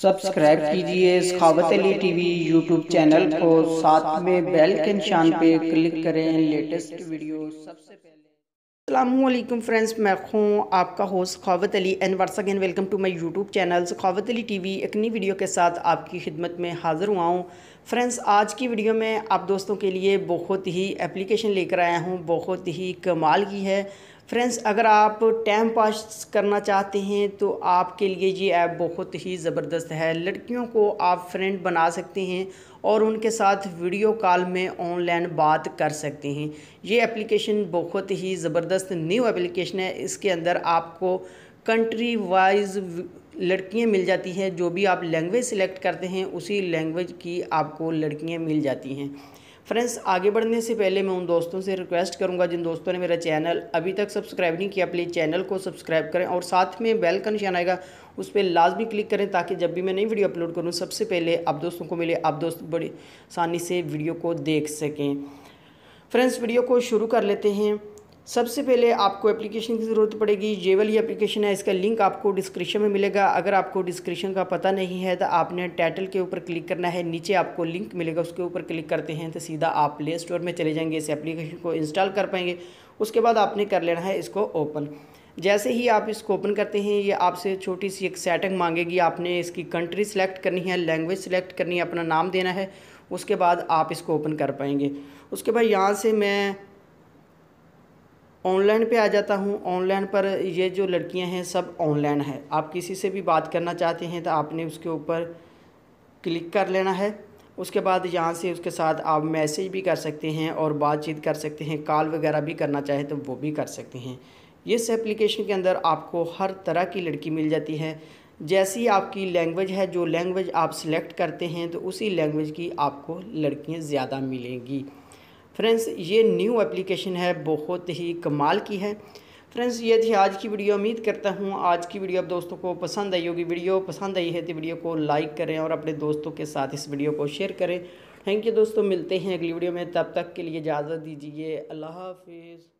Subscribe कीजिए सखावत Ali TV YouTube channel को, साथ में बेल के निशान पे क्लिक करें लेटेस्ट वीडियो सबसे पहले। अस्सलामुअलैकुम फ्रेंड्स, मैं हूँ आपका host Sakhawat Ali and once again welcome to my YouTube channel Sakhawat Ali TV. एक नई वीडियो के साथ आपकी खिदमत में हाज़िर हुआ हूँ। फ्रेंड्स, आज की वीडियो में आप दोस्तों के लिए बहुत ही एप्लीकेशन लेकर आया हूँ, बहुत ही कमाल की है। फ्रेंड्स, अगर आप टाइम पास करना चाहते हैं तो आपके लिए ये ऐप बहुत ही ज़बरदस्त है। लड़कियों को आप फ्रेंड बना सकते हैं और उनके साथ वीडियो कॉल में ऑनलाइन बात कर सकते हैं। ये एप्लीकेशन बहुत ही ज़बरदस्त न्यू एप्लीकेशन है। इसके अंदर आपको कंट्री वाइज लड़कियां मिल जाती हैं। जो भी आप लैंग्वेज सिलेक्ट करते हैं उसी लैंग्वेज की आपको लड़कियां मिल जाती हैं। फ्रेंड्स, आगे बढ़ने से पहले मैं उन दोस्तों से रिक्वेस्ट करूंगा जिन दोस्तों ने मेरा चैनल अभी तक सब्सक्राइब नहीं किया, प्लीज़ चैनल को सब्सक्राइब करें और साथ में बेल का निशान आएगा उस पर लाजमी क्लिक करें ताकि जब भी मैं नई वीडियो अपलोड करूं सबसे पहले आप दोस्तों को मिले, आप दोस्त बड़ी आसानी से वीडियो को देख सकें। फ्रेंड्स, वीडियो को शुरू कर लेते हैं। सबसे पहले आपको एप्लीकेशन की ज़रूरत पड़ेगी। ये वाली एप्लीकेशन है, इसका लिंक आपको डिस्क्रिप्शन में मिलेगा। अगर आपको डिस्क्रिप्शन का पता नहीं है तो आपने टाइटल के ऊपर क्लिक करना है, नीचे आपको लिंक मिलेगा, उसके ऊपर क्लिक करते हैं तो सीधा आप प्ले स्टोर में चले जाएंगे, इस एप्लीकेशन को इंस्टॉल कर पाएंगे। उसके बाद आपने कर लेना है इसको ओपन। जैसे ही आप इसको ओपन करते हैं ये आपसे छोटी सी एक सेटिंग मांगेगी। आपने इसकी कंट्री सेलेक्ट करनी है, लैंग्वेज सेलेक्ट करनी है, अपना नाम देना है। उसके बाद आप इसको ओपन कर पाएंगे। उसके बाद यहाँ से मैं ऑनलाइन पे आ जाता हूँ। ऑनलाइन पर ये जो लड़कियां हैं सब ऑनलाइन है। आप किसी से भी बात करना चाहते हैं तो आपने उसके ऊपर क्लिक कर लेना है। उसके बाद यहाँ से उसके साथ आप मैसेज भी कर सकते हैं और बातचीत कर सकते हैं, कॉल वगैरह भी करना चाहे तो वो भी कर सकते हैं। इस एप्लीकेशन के अंदर आपको हर तरह की लड़की मिल जाती है। जैसी आपकी लैंग्वेज है, जो लैंग्वेज आप सिलेक्ट करते हैं तो उसी लैंग्वेज की आपको लड़कियाँ ज़्यादा मिलेंगी। फ्रेंड्स, ये न्यू एप्लीकेशन है, बहुत ही कमाल की है। फ्रेंड्स, ये थी आज की वीडियो। उम्मीद करता हूँ आज की वीडियो आप दोस्तों को पसंद आई होगी। वीडियो पसंद आई है तो वीडियो को लाइक करें और अपने दोस्तों के साथ इस वीडियो को शेयर करें। थैंक यू दोस्तों, मिलते हैं अगली वीडियो में। तब तक के लिए इजाज़त दीजिए। अल्लाह हाफिज़।